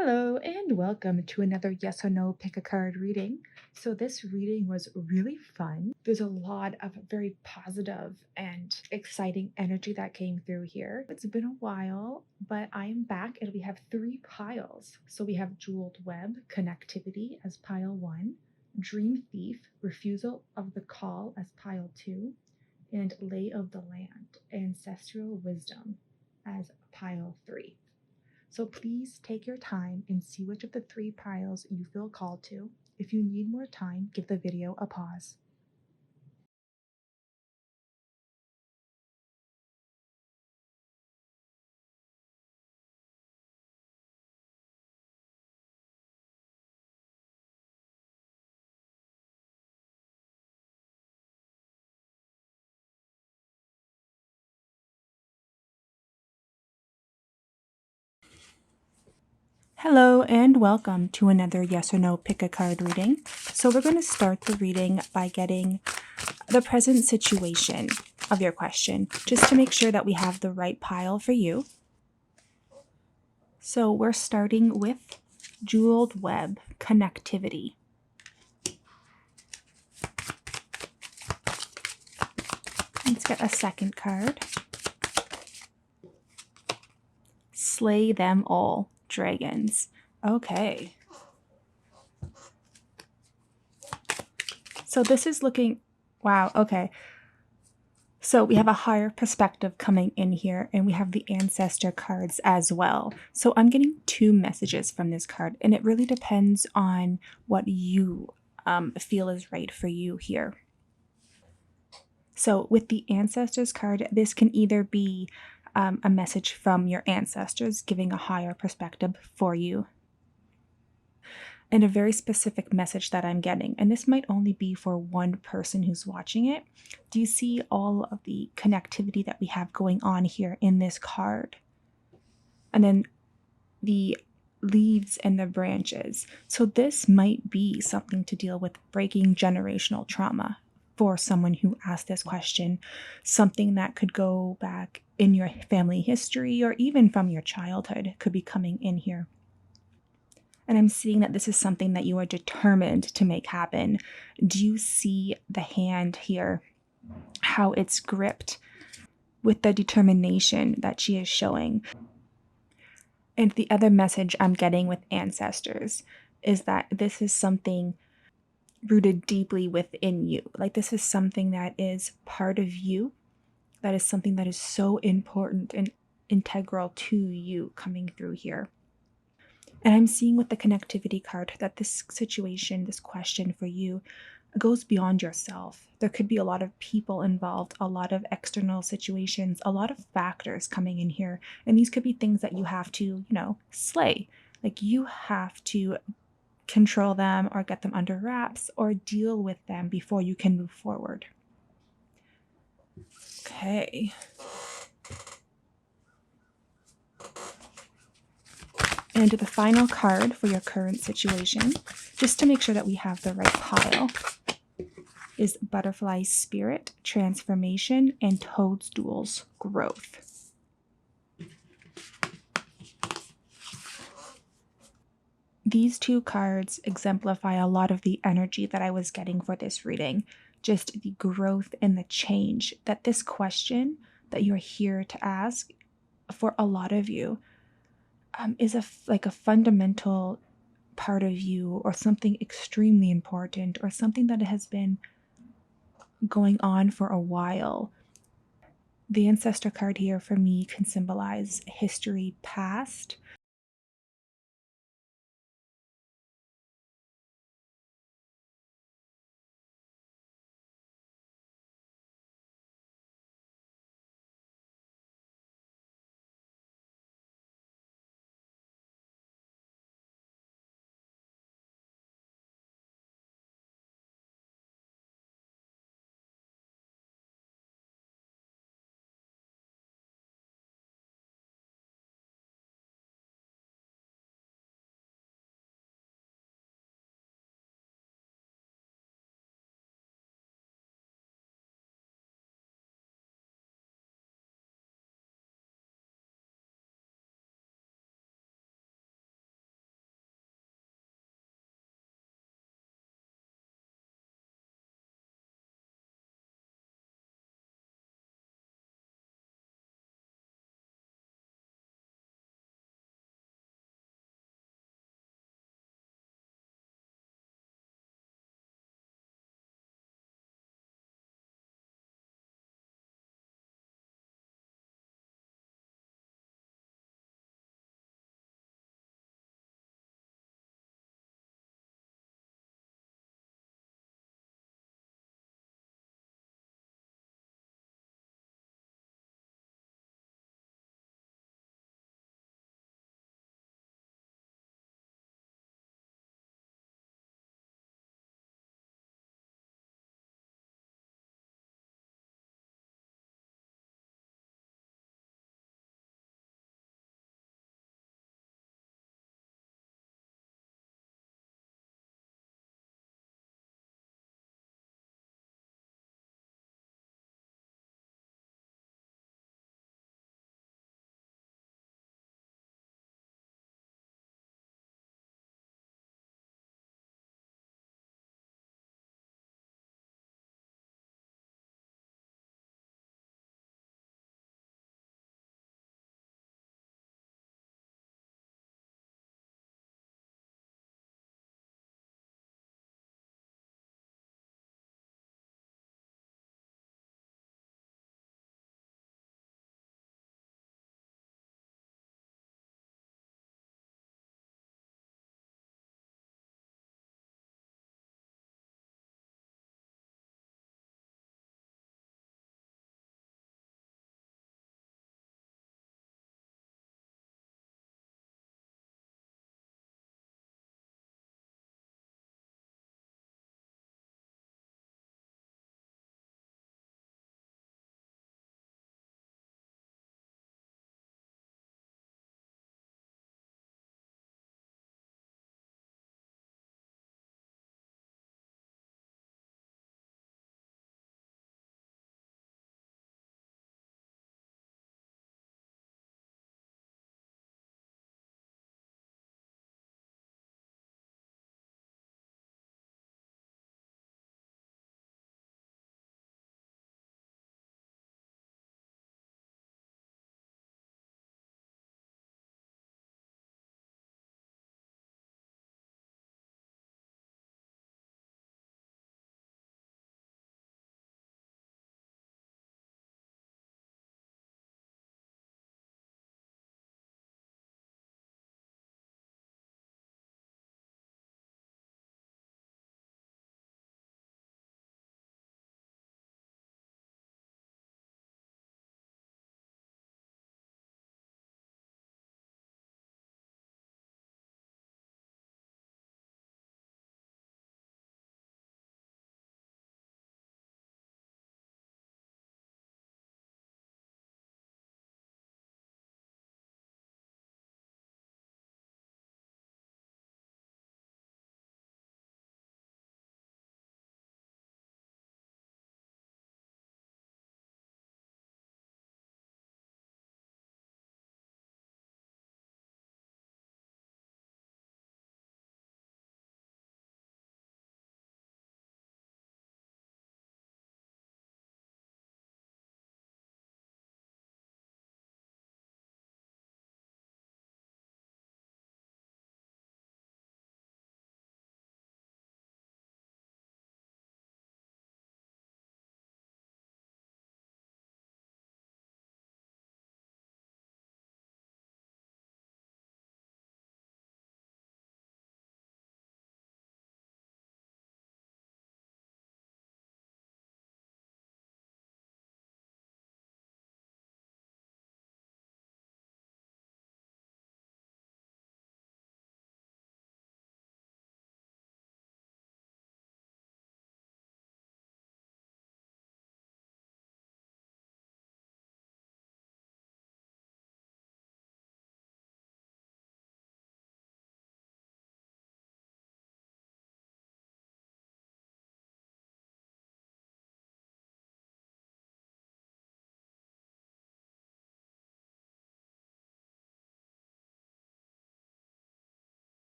Hello and welcome to another yes or no pick a card reading. So this reading was really fun. There's a lot of very positive and exciting energy that came through here. It's been a while, but I am back and we have three piles. So we have Jeweled Web, Connectivity as pile 1, Dream Thief, Refusal of the Call as pile 2, and Lay of the Land, Ancestral Wisdom as pile 3. So please take your time and see which of the three piles you feel called to. If you need more time, give the video a pause. Hello and welcome to another yes or no pick a card reading. So we're going to start the reading by getting the present situation of your question, just to make sure that we have the right pile for you. So we're starting with Jeweled Web, Connectivity. Let's get a second card. Slay Them All, Dragons. Okay. So this is looking, wow, okay. So we have a higher perspective coming in here, and we have the ancestor cards as well. So I'm getting two messages from this card, and it really depends on what you feel is right for you here. So with the ancestors card, this can either be a message from your ancestors giving a higher perspective for you, and a very specific message that I'm getting. And this might only be for one person who's watching it. Do you see all of the connectivity that we have going on here in this card? And then the leaves and the branches. So this might be something to deal with breaking generational trauma for someone who asked this question, something that could go back in your family history or even from your childhood could be coming in here. And I'm seeing that this is something that you are determined to make happen. Do you see the hand here, how it's gripped with the determination that she is showing? And the other message I'm getting with ancestors is that this is something rooted deeply within you. Like this is something that is part of you, that is something that is so important and integral to you coming through here. And I'm seeing with the connectivity card that this situation, this question for you, goes beyond yourself. There could be a lot of people involved, a lot of external situations, a lot of factors coming in here. And these could be things that you have to, slay. Like you have to control them or get them under wraps or deal with them before you can move forward. Okay. And the final card for your current situation, just to make sure that we have the right pile, is Butterfly Spirit, Transformation, and Toadstools, Growth. These two cards exemplify a lot of the energy that I was getting for this reading, just the growth and the change that this question that you're here to ask for a lot of you is like a fundamental part of you, or something extremely important, or something that has been going on for a while. The ancestor card here for me can symbolize history past,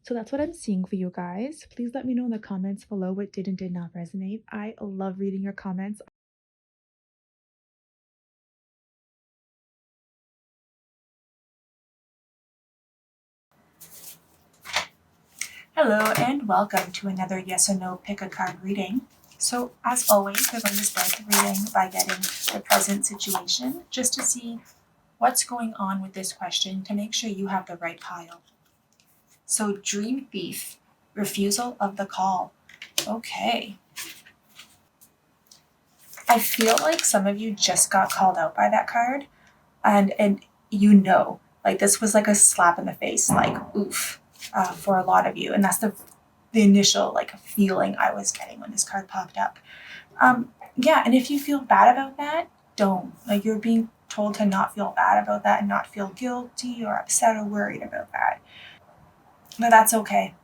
So that's what I'm seeing for you guys. Please let me know in the comments below what did and did not resonate. I love reading your comments. Hello and welcome to another yes or no pick a card reading. So as always, we're going to start the reading by getting the present situation just to see what's going on with this question to make sure you have the right pile. So Dream Thief, refusal of the call. Okay. I feel like some of you just got called out by that card and you know, like this was like a slap in the face, like oof, for a lot of you. And that's the initial like feeling I was getting when this card popped up. Yeah, and if you feel bad about that, don't. Like you're being told to not feel bad about that and not feel guilty or upset or worried about that. But that's okay.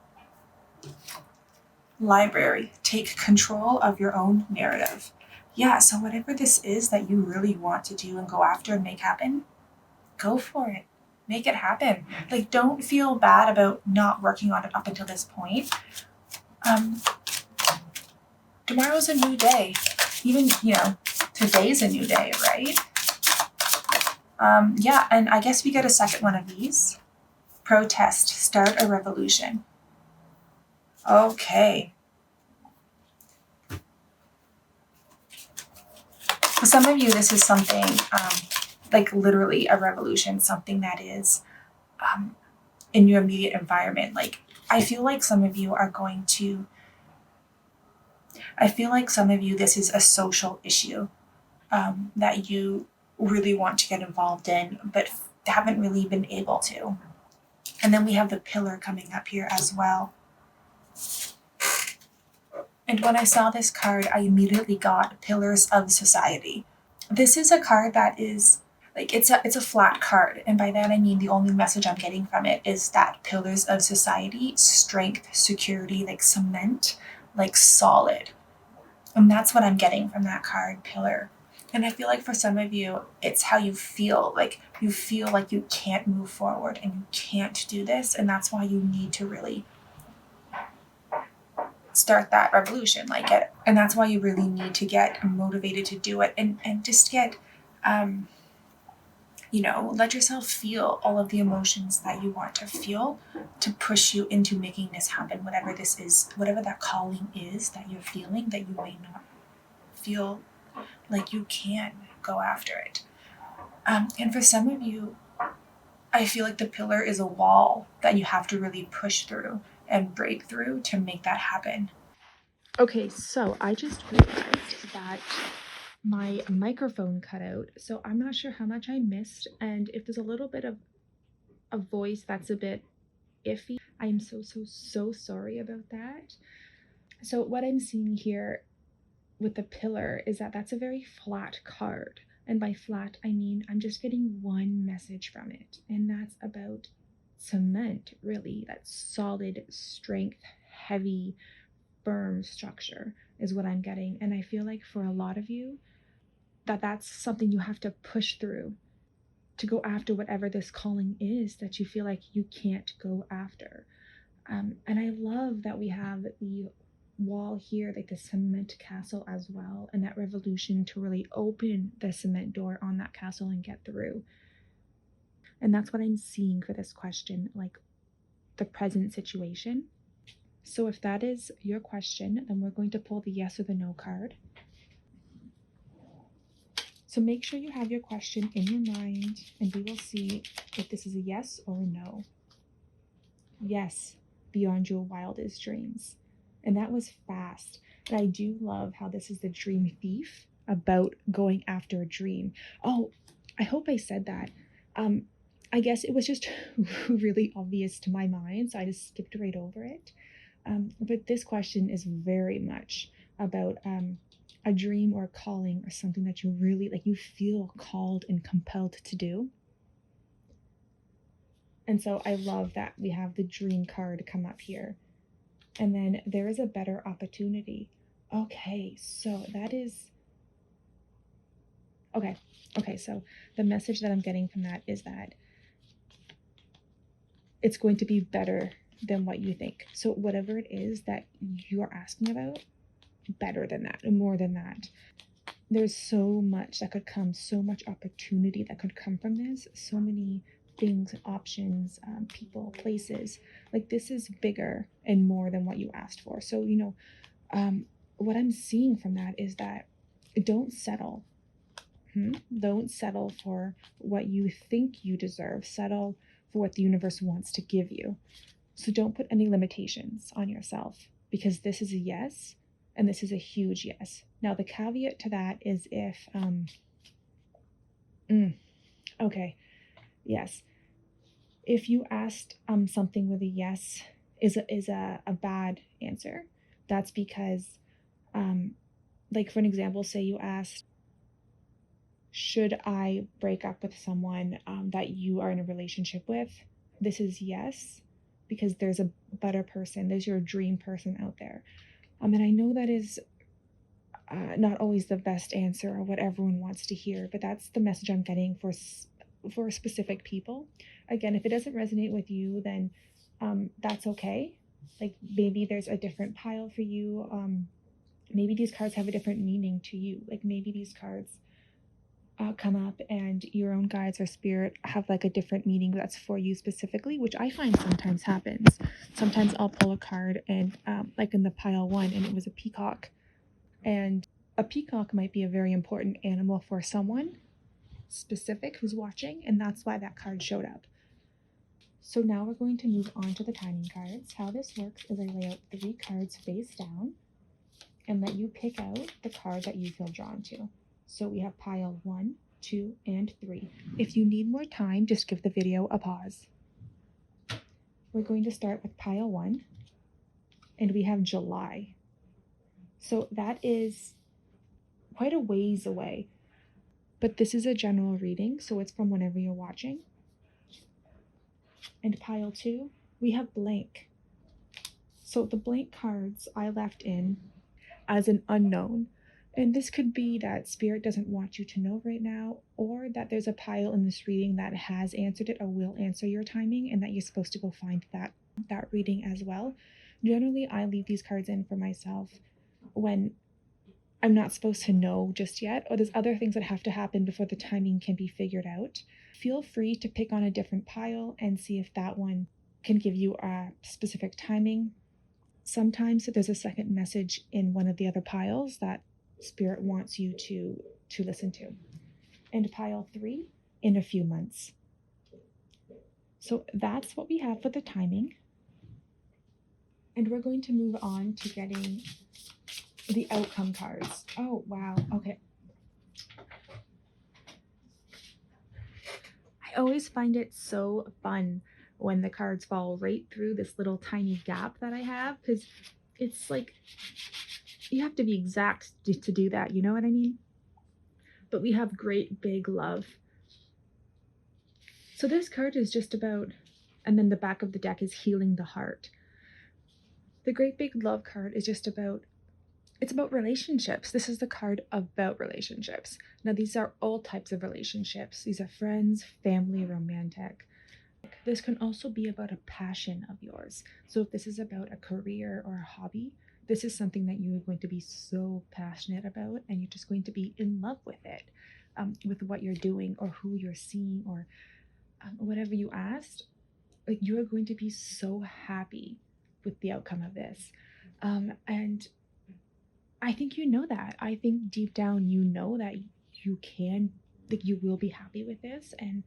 Library, take control of your own narrative. Yeah, so whatever this is that you really want to do and go after and make happen, go for it. Make it happen. Like, don't feel bad about not working on it up until this point. Tomorrow's a new day. Even, today's a new day, right? Yeah, and I guess we get a second one of these. Protest, start a revolution. Okay. For some of you, this is something like literally a revolution, something that is in your immediate environment. Like, I feel like some of you, this is a social issue that you really want to get involved in, but haven't really been able to. And then we have the pillar coming up here as well. And when I saw this card, I immediately got Pillars of Society. This is a card that is like it's a flat card, and by that I mean the only message I'm getting from it is that Pillars of Society, strength, security, like cement, like solid. And that's what I'm getting from that card, Pillar. And I feel like for some of you, it's how you feel like you can't move forward and you can't do this, and that's why you need to really start that revolution, and that's why you really need to get motivated to do it and just get let yourself feel all of the emotions that you want to feel to push you into making this happen, whatever this is, whatever that calling is that you're feeling that you may not feel like you can go after it. And for some of you, I feel like the pillar is a wall that you have to really push through and break through to make that happen. Okay, so I just realized that my microphone cut out, so I'm not sure how much I missed, and if there's a little bit of a voice that's a bit iffy, I am so sorry about that. So what I'm seeing here with the pillar is that that's a very flat card, and by flat I mean I'm just getting one message from it, and that's about cement, really. That solid strength, heavy, firm structure is what I'm getting. And I feel like for a lot of you, that's something you have to push through to go after whatever this calling is that you feel like you can't go after. And I love that we have the wall here, like the cement castle as well, and that revolution to really open the cement door on that castle and get through. And that's what I'm seeing for this question, like the present situation. So if that is your question, then we're going to pull the yes or the no card. So make sure you have your question in your mind, and we will see if this is a yes or a no. Yes, beyond your wildest dreams. And that was fast. And I do love how this is the dream thief, about going after a dream. Oh, I hope I said that. I guess it was just really obvious to my mind, so I just skipped right over it. But this question is very much about a dream or a calling or something that you really you feel called and compelled to do. And so I love that we have the dream card come up here. And then there is a better opportunity. Okay, so that is okay. So the message that I'm getting from that is that it's going to be better than what you think. So whatever it is that you're asking about, better than that and more than that. There's so much that could come, so much opportunity that could come from this, so many things, options, people, places. Like, this is bigger and more than what you asked for. So, what I'm seeing from that is that don't settle. Don't settle for what you think you deserve. Settle for what the universe wants to give you. So don't put any limitations on yourself, because this is a yes, and this is a huge yes. Now, the caveat to that is if, okay, yes. If you asked something with a yes is a bad answer, that's because, like, for an example, say you asked, should I break up with someone that you are in a relationship with? This is yes, because there's a better person. There's your dream person out there. And I know that is not always the best answer or what everyone wants to hear, but that's the message I'm getting for specific people. Again, if it doesn't resonate with you, then that's okay. Like, maybe there's a different pile for you. Maybe these cards have a different meaning to you. Like, maybe these cards come up and your own guides or spirit have like a different meaning that's for you specifically, which I find sometimes happens. Sometimes I'll pull a card and like in the pile 1, and it was a peacock, and a peacock might be a very important animal for someone specific who's watching, and that's why that card showed up. So now we're going to move on to the timing cards. How this works is I lay out 3 cards face down and let you pick out the card that you feel drawn to. So we have pile 1, 2, and 3. If you need more time, just give the video a pause. We're going to start with pile 1, and we have July. So that is quite a ways away, but this is a general reading, so it's from whenever you're watching. And pile 2, we have blank. So the blank cards I left in as an unknown. And this could be that spirit doesn't want you to know right now, or that there's a pile in this reading that has answered it or will answer your timing, and that you're supposed to go find that reading as well. Generally, I leave these cards in for myself when I'm not supposed to know just yet, or there's other things that have to happen before the timing can be figured out. Feel free to pick on a different pile and see if that one can give you a specific timing. Sometimes there's a second message in one of the other piles that spirit wants you to listen to. And pile 3, in a few months. So that's what we have for the timing. And we're going to move on to getting the outcome cards. Oh, wow. Okay. I always find it so fun when the cards fall right through this little tiny gap that I have, because it's like, you have to be exact to do that, you know what I mean? But we have great big love. So this card is just about, and then the back of the deck is healing the heart. The great big love card is just about, it's about relationships. This is the card about relationships. Now, these are all types of relationships. These are friends, family, romantic. This can also be about a passion of yours. So if this is about a career or a hobby, this is something that you're going to be so passionate about, and you're just going to be in love with it, with what you're doing or who you're seeing, or whatever you asked. Like, you are going to be so happy with the outcome of this. And I think you know that. I think deep down you know that you can, like, you will be happy with this. And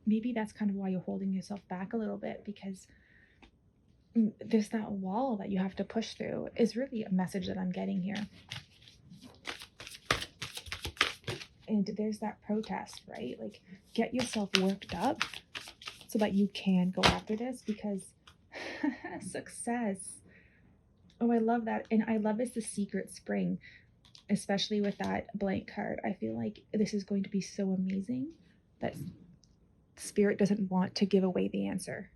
maybe that's kind of why you're holding yourself back a little bit, because there's that wall that you have to push through, is really a message that I'm getting here. And there's that protest, right? Like, get yourself worked up so that you can go after this, because success. Oh, I love that. And I love it's the secret spring, especially with that blank card. I feel like this is going to be so amazing that spirit doesn't want to give away the answer.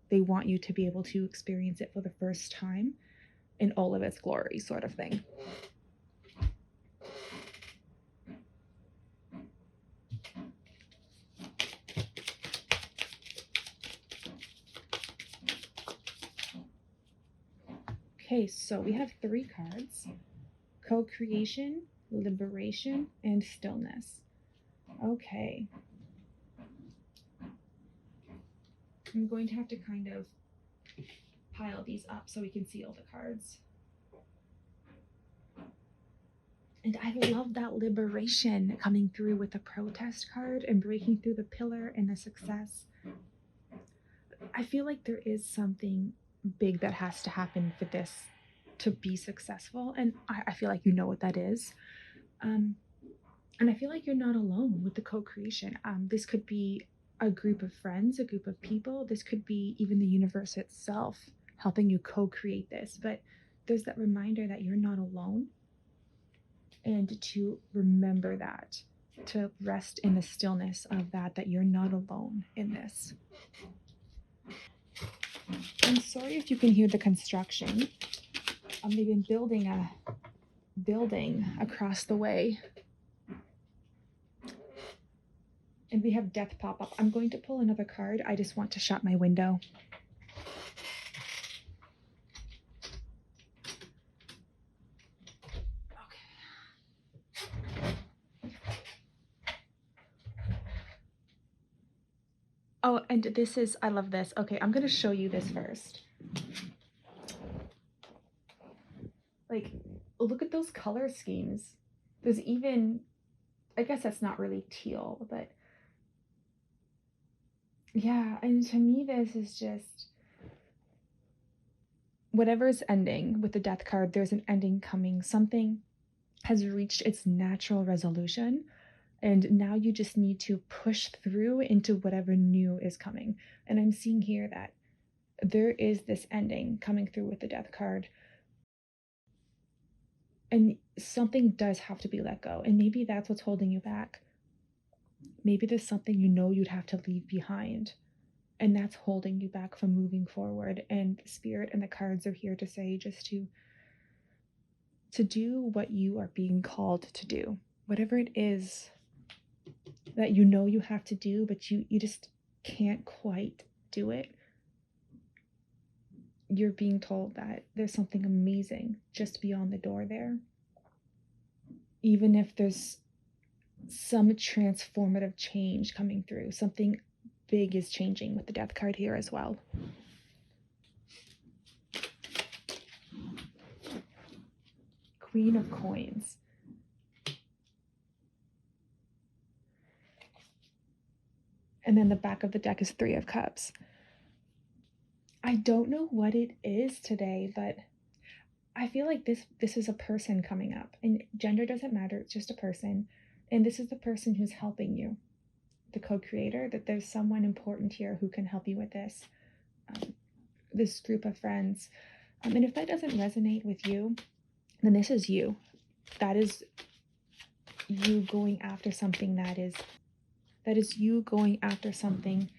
They want you to be able to experience it for the first time in all of its glory, sort of thing. Okay, so we have 3 cards: co-creation, liberation, and stillness. Okay. I'm going to have to kind of pile these up so we can see all the cards. And I love that liberation coming through with the protest card and breaking through the pillar and the success. I feel like there is something big that has to happen for this to be successful. And I feel like you know what that is. And I feel like you're not alone with the co-creation. This could be a group of friends, a group of people. This could be even the universe itself helping you co-create this. But there's that reminder that you're not alone. And to remember that, to rest in the stillness of that you're not alone in this. I'm sorry if you can hear the construction. They've been building a building across the way. And we have death pop up. I'm going to pull another card. I just want to shut my window. Oh, and this is, I love this. Okay, I'm going to show you this first. Like, look at those color schemes. There's even, I guess that's not really teal, but yeah, and to me, this is just, whatever's ending with the death card, there's an ending coming. Something has reached its natural resolution. And now you just need to push through into whatever new is coming. And I'm seeing here that there is this ending coming through with the death card. And something does have to be let go. And maybe that's what's holding you back. Maybe there's something you know you'd have to leave behind. And that's holding you back from moving forward. And Spirit and the cards are here to say just to do what you are being called to do. Whatever it is that you know you have to do, but you just can't quite do it. You're being told that there's something amazing just beyond the door there. Even if there's some transformative change coming through, something big is changing with the death card here as well. Queen of Coins. And then the back of the deck is 3 of Cups. I don't know what it is today, but I feel like this is a person coming up. And gender doesn't matter, it's just a person. And this is the person who's helping you, the co-creator, that there's someone important here who can help you with this. This group of friends. And if that doesn't resonate with you, then this is you. That is you going after something that is you going after something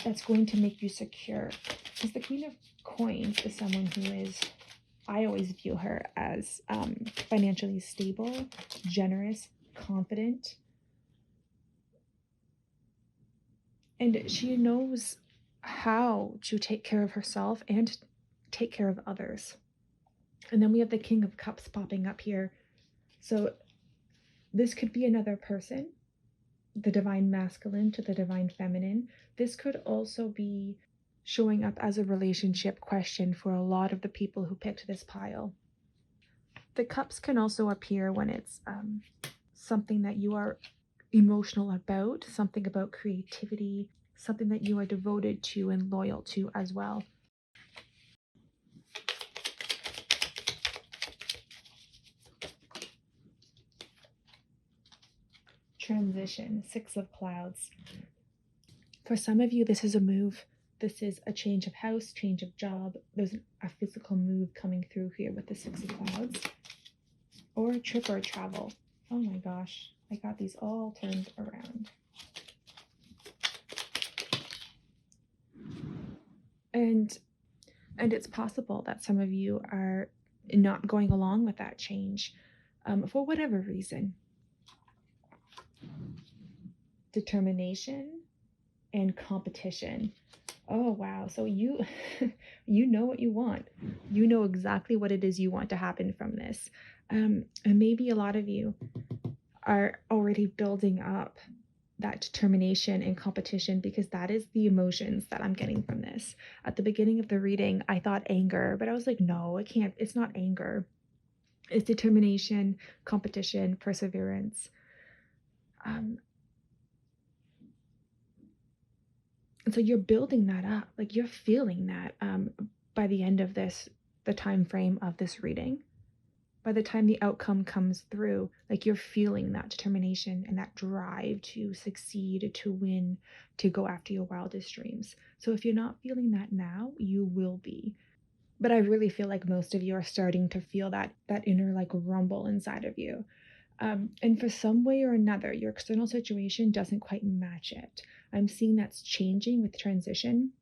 that's going to make you secure. Because the Queen of Coins is someone who is, I always view her as financially stable, generous, confident. And she knows how to take care of herself and take care of others. And then we have the King of Cups popping up here. So this could be another person, the divine masculine to the divine feminine. This could also be showing up as a relationship question for a lot of the people who picked this pile. The cups can also appear when it's something that you are emotional about, something about creativity, something that you are devoted to and loyal to as well. Transition, 6 of Clouds. For some of you, this is a move. This is a change of house, change of job. There's a physical move coming through here with the 6 of Clouds. Or a trip or a travel. Oh my gosh, I got these all turned around. And it's possible that some of you are not going along with that change for whatever reason. Determination and competition. Oh, wow. So you you know what you want. You know exactly what it is you want to happen from this. And maybe a lot of you are already building up that determination and competition, because that is the emotions that I'm getting from this. At the beginning of the reading, I thought anger, but I was like, no, it can't. It's not anger. It's determination, competition, perseverance. And so you're building that up, like you're feeling that by the end of this, the time frame of this reading. By the time the outcome comes through, like you're feeling that determination and that drive to succeed, to win, to go after your wildest dreams. So if you're not feeling that now, you will be. But I really feel like most of you are starting to feel that inner like rumble inside of you. And for some way or another, your external situation doesn't quite match it. I'm seeing that's changing with transition.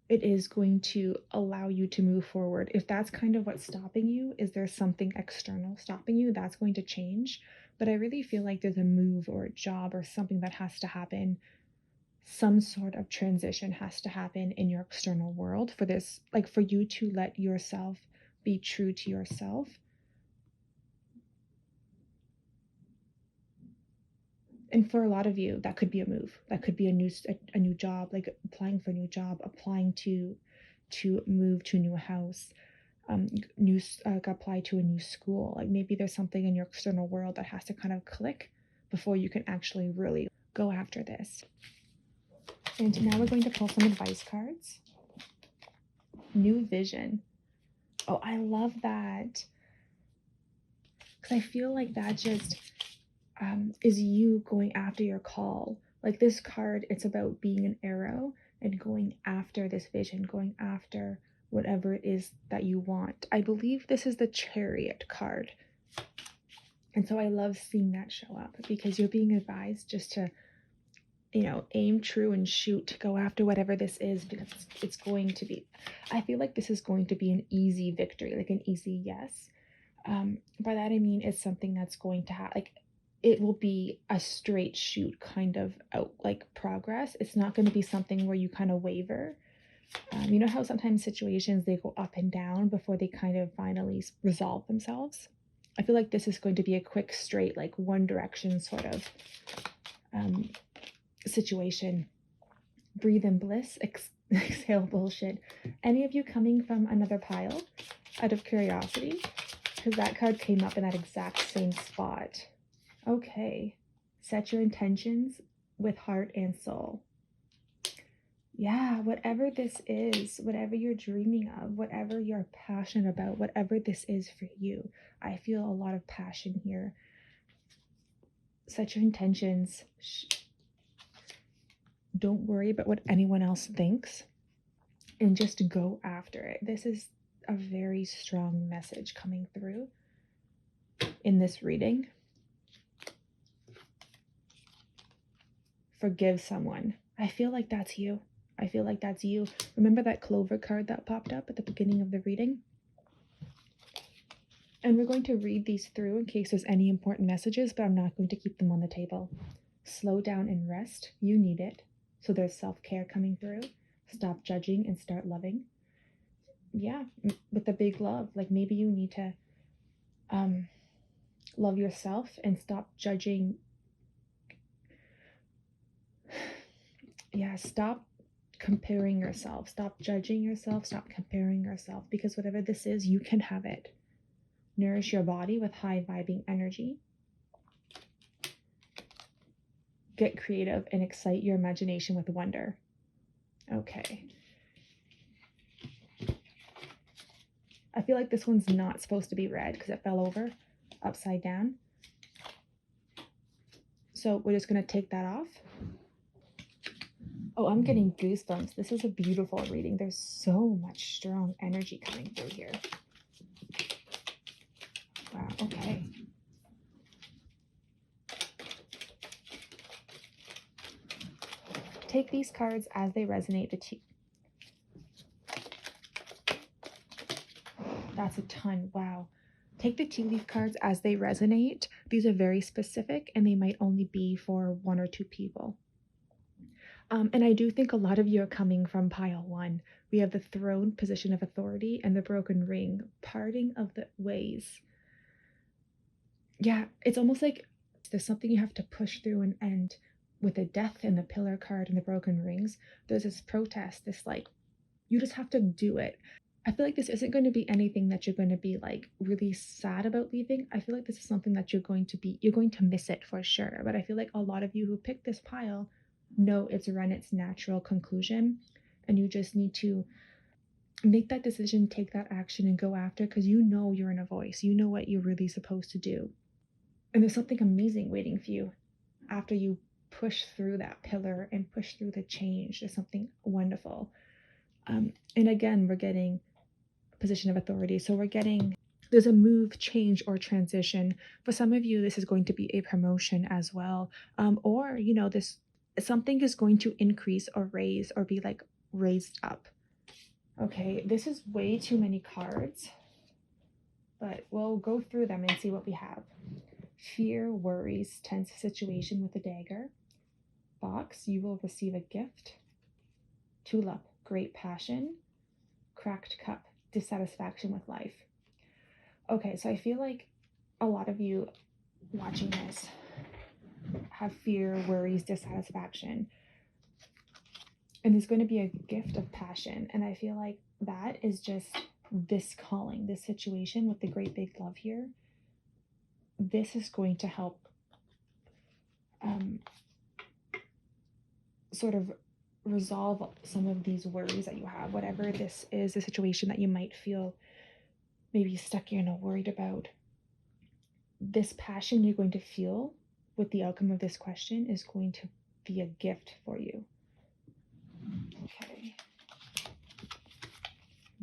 It is going to allow you to move forward. If that's kind of what's stopping you, is there something external stopping you? That's going to change. But I really feel like there's a move or a job or something that has to happen. Some sort of transition has to happen in your external world for this, like for you to let yourself be true to yourself. And for a lot of you, that could be a move. That could be a new job, like applying for a new job, applying to move to a new house, apply to a new school. Like maybe there's something in your external world that has to kind of click before you can actually really go after this. And now we're going to pull some advice cards. New vision. Oh, I love that. Because I feel like that just is you going after your call. Like this card, it's about being an arrow and going after this vision, going after whatever it is that you want. I believe this is the Chariot card. And so I love seeing that show up, because you're being advised just to, aim true and shoot, go after whatever this is, because it's going to be, I feel like this is going to be an easy victory, like an easy yes. By that I mean it's something that's going to have, like, it will be a straight shoot kind of out, like progress. It's not going to be something where you kind of waver. You know how sometimes situations, they go up and down before they kind of finally resolve themselves? I feel like this is going to be a quick, straight, like one direction sort of situation. Breathe in bliss, exhale bullshit. Any of you coming from another pile out of curiosity? Because that card came up in that exact same spot. Okay. Set your intentions with heart and soul. Yeah, whatever this is, whatever you're dreaming of, whatever you're passionate about, whatever this is for you, I feel a lot of passion here. Set your intentions. Don't worry about what anyone else thinks, and just go after it. This is a very strong message coming through in this reading. Forgive someone. I feel like that's you. I feel like that's you. Remember that Clover card that popped up at the beginning of the reading? And we're going to read these through in case there's any important messages, but I'm not going to keep them on the table. Slow down and rest. You need it. So there's self-care coming through. Stop judging and start loving. Yeah, with the big love. Like maybe you need to love yourself and stop judging. Yeah, stop comparing yourself. Stop judging yourself. Stop comparing yourself, because whatever this is, you can have it. Nourish your body with high vibing energy. Get creative and excite your imagination with wonder. Okay. I feel like this one's not supposed to be read because it fell over upside down. So we're just going to take that off. Oh, I'm getting goosebumps. This is a beautiful reading. There's so much strong energy coming through here. Wow, okay. Take these cards as they resonate. That's a ton. Wow. Take the tea leaf cards as they resonate. These are very specific and they might only be for one or two people. And I do think a lot of you are coming from pile 1. We have the throne, position of authority, and the broken ring, parting of the ways. Yeah, it's almost like there's something you have to push through and end. With the death and the pillar card and the broken rings, there's this protest, this like, you just have to do it. I feel like this isn't going to be anything that you're going to be like really sad about leaving. I feel like this is something that you're going to miss it for sure. But I feel like a lot of you who picked this pile know it's run its natural conclusion, and you just need to make that decision, take that action, and go after, because you know you're in a voice. You know what you're really supposed to do. And there's something amazing waiting for you after you push through that pillar and push through the change. There's something wonderful. And again, we're getting a position of authority. So there's a move, change, or transition. For some of you, this is going to be a promotion as well. Or, something is going to increase or raise or be like raised up. Okay, this is way too many cards, but we'll go through them and see what we have. Fear, worries, tense situation with a dagger. Box, you will receive a gift. Tulip, great passion. Cracked cup, dissatisfaction with life. Okay, so I feel like a lot of you watching this have fear, worries, dissatisfaction. And there's going to be a gift of passion. And I feel like that is just this calling, this situation with the great big love here. This is going to help sort of resolve some of these worries that you have, whatever this is, a situation that you might feel maybe stuck in or worried about. This passion you're going to feel with the outcome of this question is going to be a gift for you. Okay.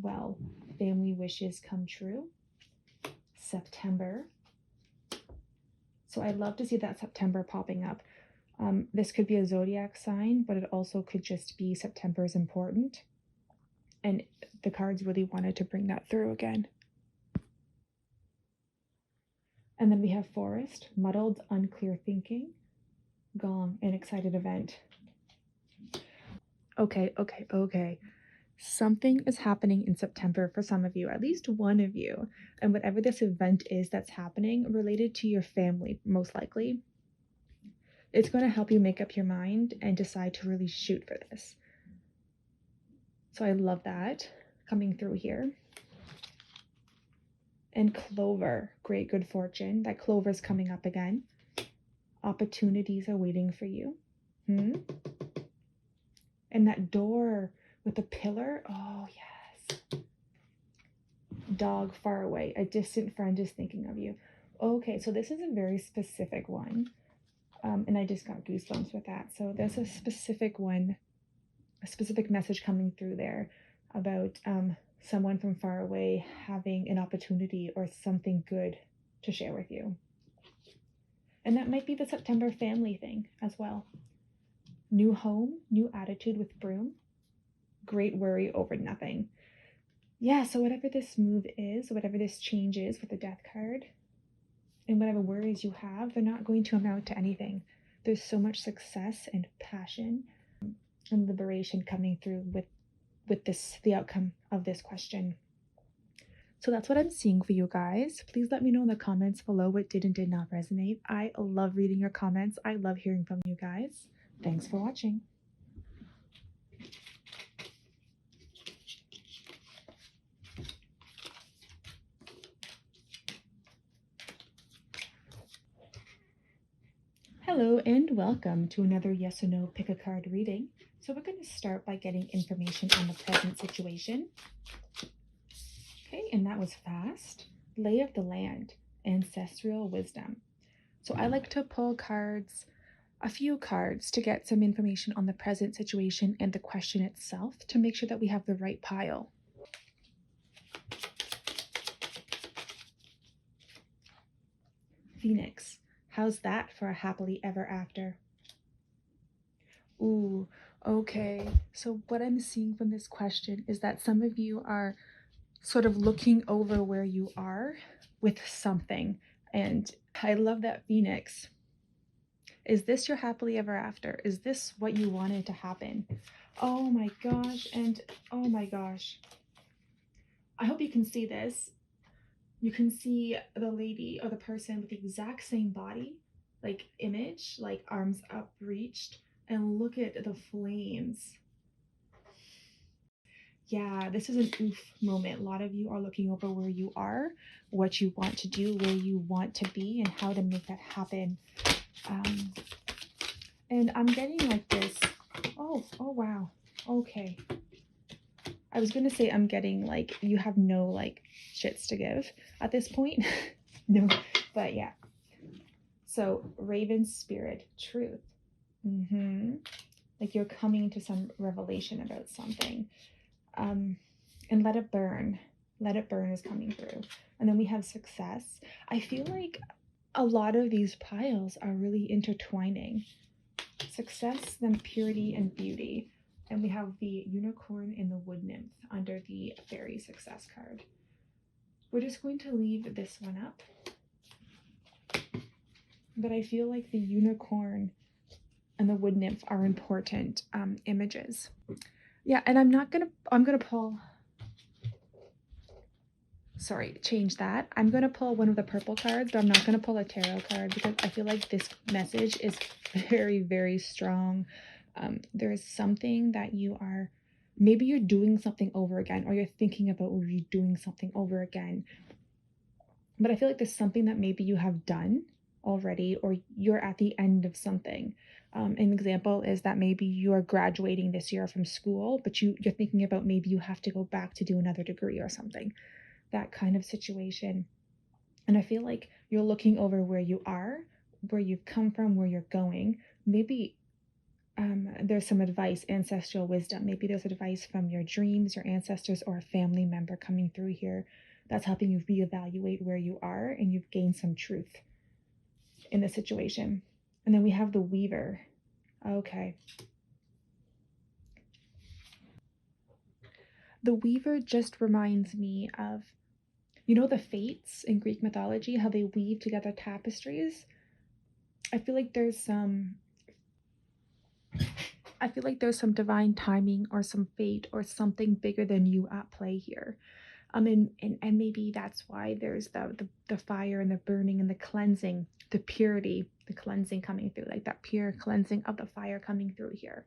Well, family wishes come true. September. So I'd love to see that September popping up. This could be a zodiac sign, but it also could just be September is important. And the cards really wanted to bring that through again. And then we have forest, muddled, unclear thinking, gong, an excited event. Okay. Something is happening in September for some of you, at least one of you. And whatever this event is that's happening, related to your family, most likely, it's going to help you make up your mind and decide to really shoot for this. So I love that coming through here. And clover, great good fortune. That clover is coming up again. Opportunities are waiting for you. And that door with the pillar, oh yes. Dog far away, a distant friend is thinking of you. Okay, so this is a very specific one. And I just got goosebumps with that. So there's a specific one, a specific message coming through there about someone from far away having an opportunity or something good to share with you. And that might be the September family thing as well. New home, new attitude with broom. Great worry over nothing. Yeah, so whatever this move is, whatever this change is with the death card, and whatever worries you have, they're not going to amount to anything. There's so much success and passion and liberation coming through with this, the outcome of this question. So that's what I'm seeing for you guys. Please let me know in the comments below what did and did not resonate. I love reading your comments. I love hearing from you guys. Thanks for watching. Hello and welcome to another yes or no pick a card reading. So we're going to start by getting information on the present situation. Okay, and that was fast. Lay of the land, ancestral wisdom. So I like to pull cards, a few cards, to get some information on the present situation and the question itself to make sure that we have the right pile. Phoenix. How's that for a happily ever after? Ooh, okay. So what I'm seeing from this question is that some of you are sort of looking over where you are with something. And I love that Phoenix. Is this your happily ever after? Is this what you wanted to happen? Oh my gosh. And oh my gosh. I hope you can see this. You can see the lady or the person with the exact same body, like image, like arms upreached, and look at the flames. Yeah, this is an oof moment. A lot of you are looking over where you are, what you want to do, where you want to be, and how to make that happen. And I'm getting like this. Oh wow. Okay. I was gonna say I'm getting like you have no like shits to give at this point. No, but yeah. So Raven spirit, truth. Like you're coming to some revelation about something. And let it burn. Let it burn is coming through. And then we have success. I feel like a lot of these piles are really intertwining. Success, then purity and beauty. And we have the unicorn and the wood nymph under the fairy success card. We're just going to leave this one up. But I feel like the unicorn and the wood nymph are important images. Yeah, and I'm gonna pull, sorry, change that. I'm gonna pull one of the purple cards, but I'm not gonna pull a tarot card because I feel like this message is very, very strong. There is something that maybe you're doing something over again, or you're thinking about doing something over again. But I feel like there's something that maybe you have done already, or you're at the end of something. An example is that maybe you're graduating this year from school, but you're thinking about maybe you have to go back to do another degree or something, that kind of situation. And I feel like you're looking over where you are, where you've come from, where you're going. Maybe there's some advice, ancestral wisdom. Maybe there's advice from your dreams, your ancestors, or a family member coming through here that's helping you reevaluate where you are, and you've gained some truth in the situation. And then we have the weaver. Okay. The weaver just reminds me of, the fates in Greek mythology, how they weave together tapestries. I feel like there's some divine timing or some fate or something bigger than you at play here. And maybe that's why there's the fire and the burning and the cleansing, the purity, the cleansing coming through, like that pure cleansing of the fire coming through here.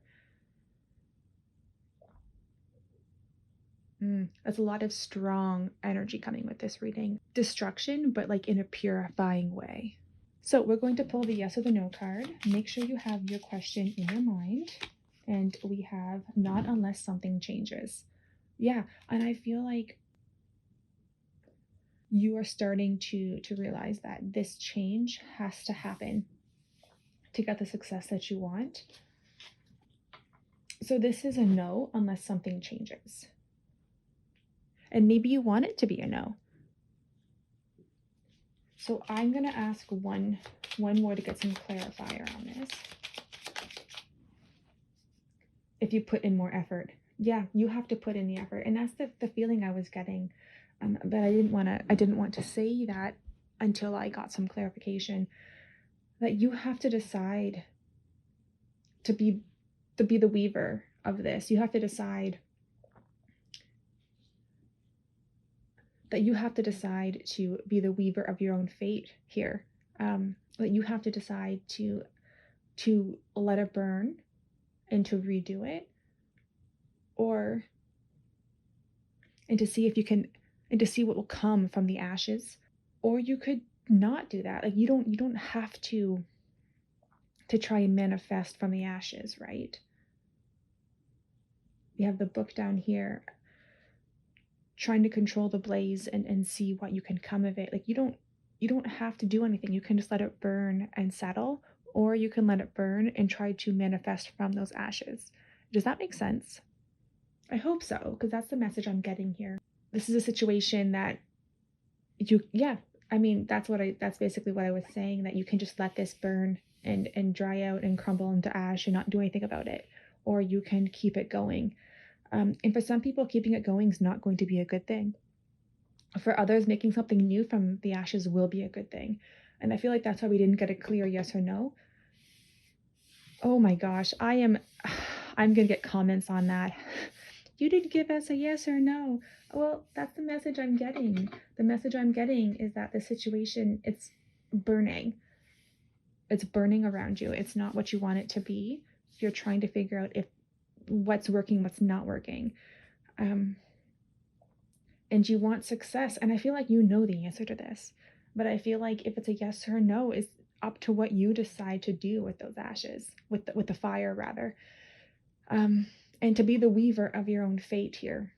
There's a lot of strong energy coming with this reading. Destruction, but like in a purifying way. So we're going to pull the yes or the no card. Make sure you have your question in your mind. And we have not unless something changes. Yeah, and I feel like you are starting to realize that this change has to happen to get the success that you want. So this is a no unless something changes. And maybe you want it to be a no. So I'm going to ask one more to get some clarifier on this. If you put in more effort. Yeah, you have to put in the effort. And that's the feeling I was getting. But I didn't want to say that until I got some clarification. That you have to decide to be the weaver of this. You have to decide that you have to decide to be the weaver of your own fate here. That you have to decide to let it burn and to redo it, and to see if you can, and to see what will come from the ashes. Or you could not do that. Like you don't have to try and manifest from the ashes, right? You have the book down here, trying to control the blaze and see what you can come of it. Like you don't have to do anything. You can just let it burn and settle, or you can let it burn and try to manifest from those ashes. Does that make sense? I hope so, because that's the message I'm getting here. This is a situation that that's basically what I was saying, that you can just let this burn and dry out and crumble into ash and not do anything about it, or you can keep it going. And for some people, keeping it going is not going to be a good thing. For others, making something new from the ashes will be a good thing. And I feel like that's why we didn't get a clear yes or no. Oh my gosh, I'm gonna get comments on that. You didn't give us a yes or no. Well, that's the message I'm getting. The message I'm getting is that the situation, it's burning. It's burning around you. It's not what you want it to be. You're trying to figure out if what's working, what's not working. And you want success. And I feel like you know the answer to this. But I feel like if it's a yes or no, it's up to what you decide to do with those ashes, with the fire rather. And to be the weaver of your own fate here.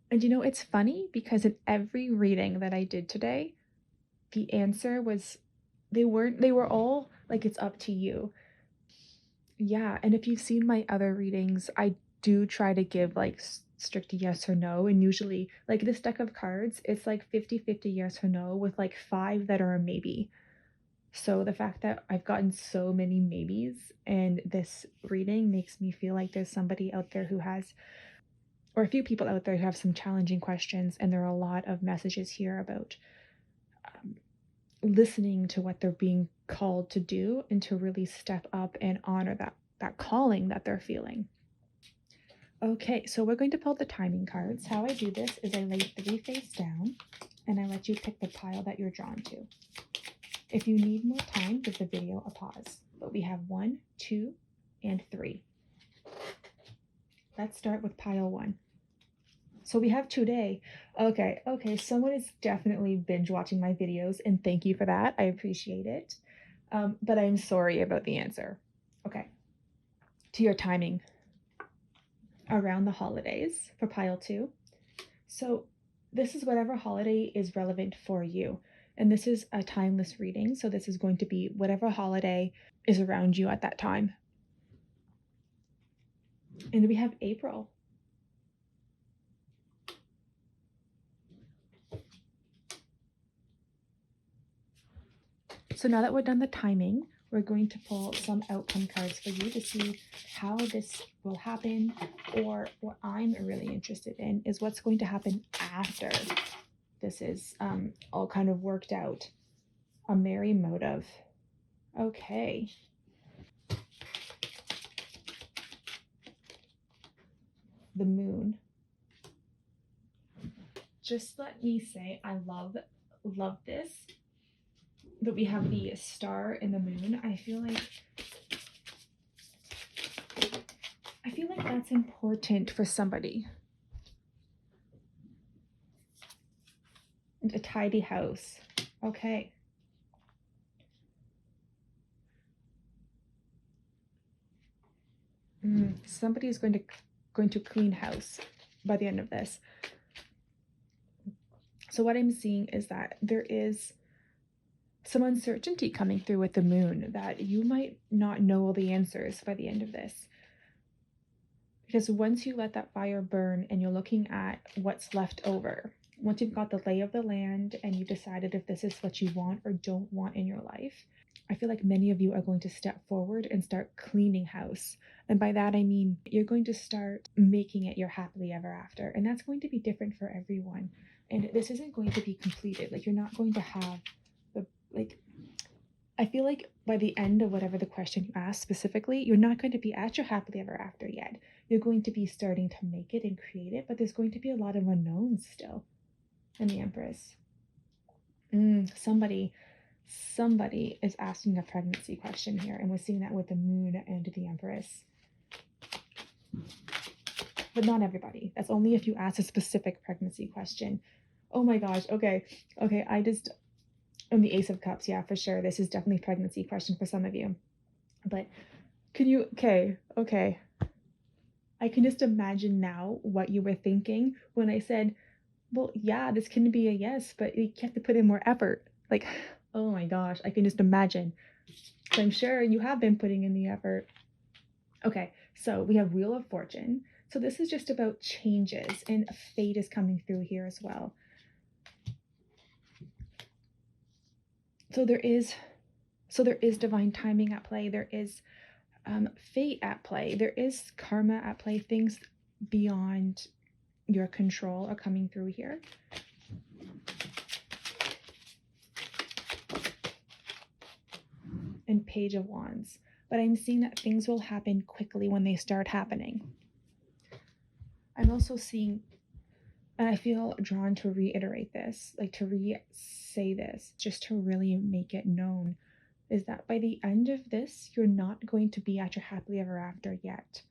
And you know, it's funny because in every reading that I did today, the answer was they were all like, it's up to you. Yeah, and if you've seen my other readings, I do try to give like strict yes or no, and usually like this deck of cards, it's like 50-50 yes or no with like 5 that are a maybe. So the fact that I've gotten so many maybes and this reading makes me feel like there's somebody out there who has, or a few people out there who have some challenging questions, and there are a lot of messages here about listening to what they're being called to do and to really step up and honor that calling that they're feeling. Okay, so we're going to pull the timing cards. How I do this is I lay 3 face down and I let you pick the pile that you're drawn to. If you need more time, give the video a pause. But we have 1, 2, and 3. Let's start with pile 1. So we have today. Okay, someone is definitely binge watching my videos, and thank you for that. I appreciate it. But I'm sorry about the answer. Okay, to your timing around the holidays for pile 2. So this is whatever holiday is relevant for you. And this is a timeless reading. So this is going to be whatever holiday is around you at that time. And we have April. So now that we're done the timing, we're going to pull some outcome cards for you to see how this will happen, or what I'm really interested in is what's going to happen after this is all kind of worked out. A merry motive. Okay. The moon. Just let me say, I love this, that we have the star and the moon. I feel like that's important for somebody. And a tidy house. Okay. Somebody is going to clean house by the end of this. So what I'm seeing is that there is some uncertainty coming through with the moon, that you might not know all the answers by the end of this. Because once you let that fire burn and you're looking at what's left over, once you've got the lay of the land and you've decided if this is what you want or don't want in your life, I feel like many of you are going to step forward and start cleaning house. And by that, I mean, you're going to start making it your happily ever after. And that's going to be different for everyone. And this isn't going to be completed. Like, you're not going to have I feel like by the end of whatever the question you ask specifically, you're not going to be at your happily ever after yet. You're going to be starting to make it and create it, but there's going to be a lot of unknowns still. And the Empress. Somebody is asking a pregnancy question here, and we're seeing that with the moon and the Empress. But not everybody. That's only if you ask a specific pregnancy question. Oh my gosh. Okay. And the Ace of Cups, yeah, for sure. This is definitely a pregnancy question for some of you. But can you, okay. I can just imagine now what you were thinking when I said, well, yeah, this can be a yes, but you have to put in more effort. Like, oh my gosh, I can just imagine. So I'm sure you have been putting in the effort. Okay, so we have Wheel of Fortune. So this is just about changes, and fate is coming through here as well. So there is divine timing at play. There is fate at play. There is karma at play. Things beyond your control are coming through here. And Page of Wands. but I'm seeing that things will happen quickly when they start happening. I'm also seeing, and I feel drawn to reiterate this, like to re-say this, just to really make it known, is that by the end of this, you're not going to be at your happily ever after yet.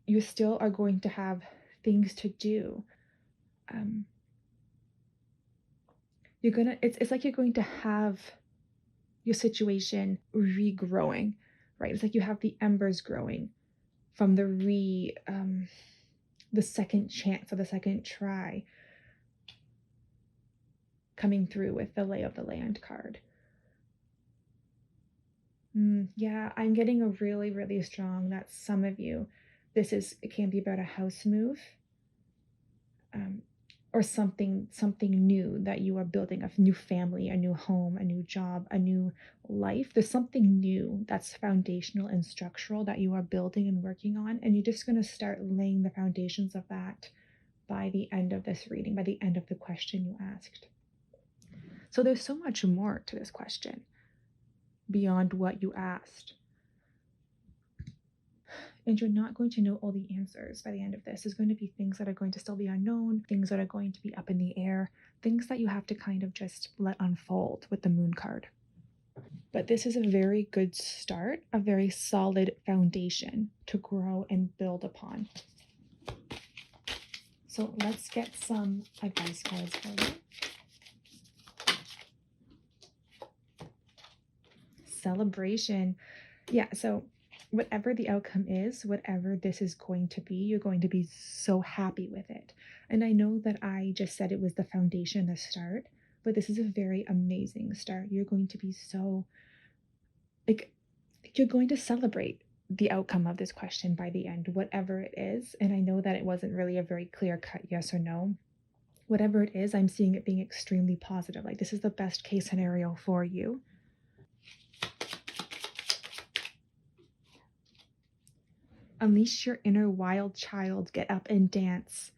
You still are going to have things to do. It's like you're going to have your situation regrowing, right? It's like you have the embers growing from the second chance or the second try coming through with the lay of the land card. Yeah, I'm getting a really, really strong that some of you, it can be about a house move, or something new that you are building, a new family, a new home, a new job, a new life. There's something new that's foundational and structural that you are building and working on, and you're just going to start laying the foundations of that by the end of this reading, by the end of the question you asked. So there's so much more to this question beyond what you asked. And you're not going to know all the answers by the end of this. There's going to be things that are going to still be unknown, things that are going to be up in the air, things that you have to kind of just let unfold with the moon card. But this is a very good start, a very solid foundation to grow and build upon. So let's get some advice cards for you. Celebration. Yeah, so whatever the outcome is, whatever this is going to be, you're going to be so happy with it. And I know that I just said it was the foundation, the start, but this is a very amazing start. You're going to be so, you're going to celebrate the outcome of this question by the end, whatever it is. And I know that it wasn't really a very clear cut yes or no. Whatever it is, I'm seeing it being extremely positive. Like, this is the best case scenario for you. Unleash your inner wild child. Get up and dance.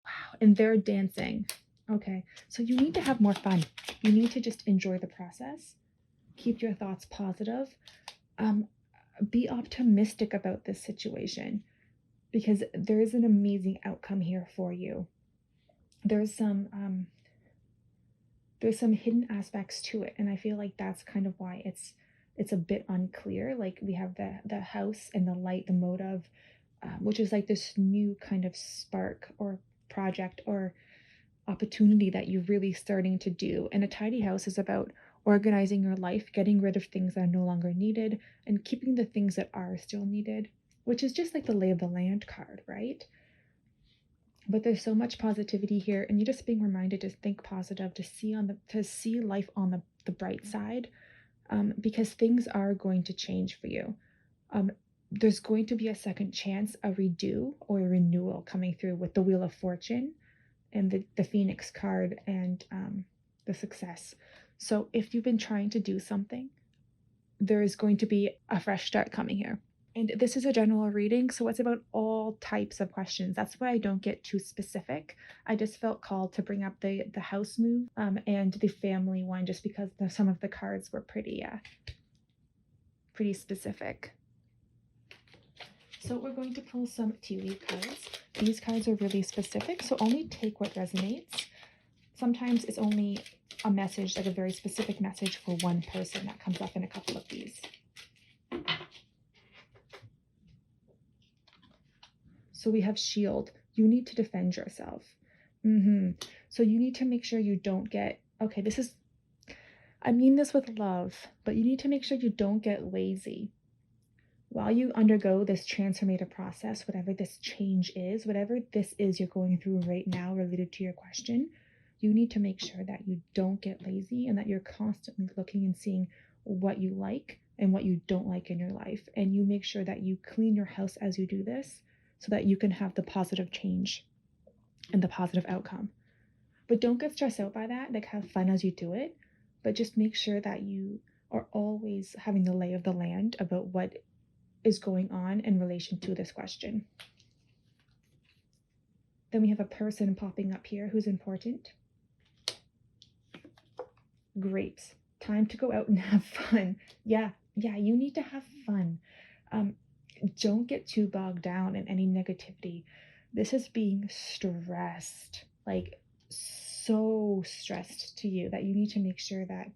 Wow. And they're dancing. Okay. So you need to have more fun. You need to just enjoy the process. Keep your thoughts positive. Be optimistic about this situation, because there is an amazing outcome here for you. There's some hidden aspects to it, and I feel like that's kind of why it's a bit unclear. Like, we have the house and the light, the motive, which is like this new kind of spark or project or opportunity that you're really starting to do. And a tidy house is about organizing your life, getting rid of things that are no longer needed, and keeping the things that are still needed, which is just like the lay of the land card, right? But there's so much positivity here, and you're just being reminded to think positive, to see life on the bright side, because things are going to change for you. There's going to be a second chance, a redo or a renewal coming through with the Wheel of Fortune and the Phoenix card and the success. So if you've been trying to do something, there is going to be a fresh start coming here. And this is a general reading, so it's about all types of questions. That's why I don't get too specific. I just felt called to bring up the house move and the family one, just because some of the cards were pretty specific. So we're going to pull some tea leaf cards. These cards are really specific, so only take what resonates. Sometimes it's only a message, like a very specific message for one person that comes up in a couple of these. So we have shield. You need to defend yourself. So you need to make sure you don't get, okay, I mean this with love, but you need to make sure you don't get lazy. While you undergo this transformative process, whatever this change is, whatever this is you're going through right now related to your question, you need to make sure that you don't get lazy and that you're constantly looking and seeing what you like and what you don't like in your life. And you make sure that you clean your house as you do this so that you can have the positive change and the positive outcome. But don't get stressed out by that. Like, have fun as you do it, but just make sure that you are always having the lay of the land about what is going on in relation to this question. Then we have a person popping up here who's important. Grapes. Time to go out and have fun. Yeah, you need to have fun. Don't get too bogged down in any negativity. This is being stressed, like so stressed to you that you need to make sure that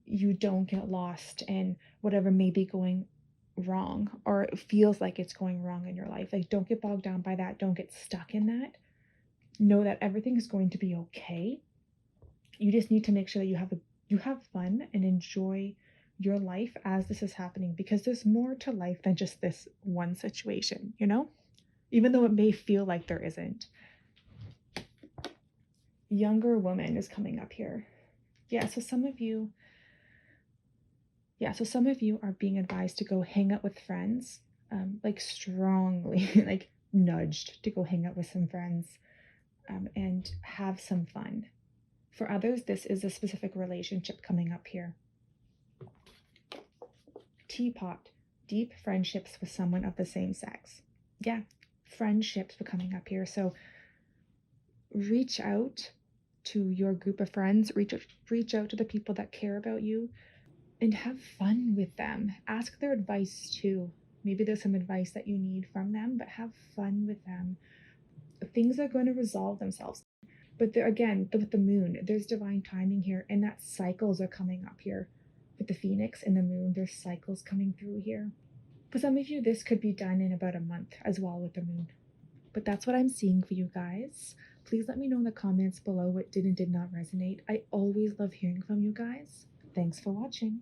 you don't get lost in whatever may be going wrong or it feels like it's going wrong in your life. Like, don't get bogged down by that. Don't get stuck in that. Know that everything is going to be okay. You just need to make sure that you have fun and enjoy your life as this is happening, because there's more to life than just this one situation, you know? Even though it may feel like there isn't. Younger woman is coming up here. So some of you are being advised to go hang out with friends, like strongly, like nudged to go hang out with some friends, and have some fun. For others, this is a specific relationship coming up here. Teapot, deep friendships with someone of the same sex. Yeah, friendships are coming up here. So reach out to your group of friends, reach out to the people that care about you, and have fun with them. Ask their advice too. Maybe there's some advice that you need from them, but have fun with them. Things are going to resolve themselves. But there, again, with the moon, there's divine timing here, and that cycles are coming up here. With the phoenix and the moon, there's cycles coming through here. For some of you, this could be done in about a month as well with the moon. But that's what I'm seeing for you guys. Please let me know in the comments below what did and did not resonate. I always love hearing from you guys. Thanks for watching.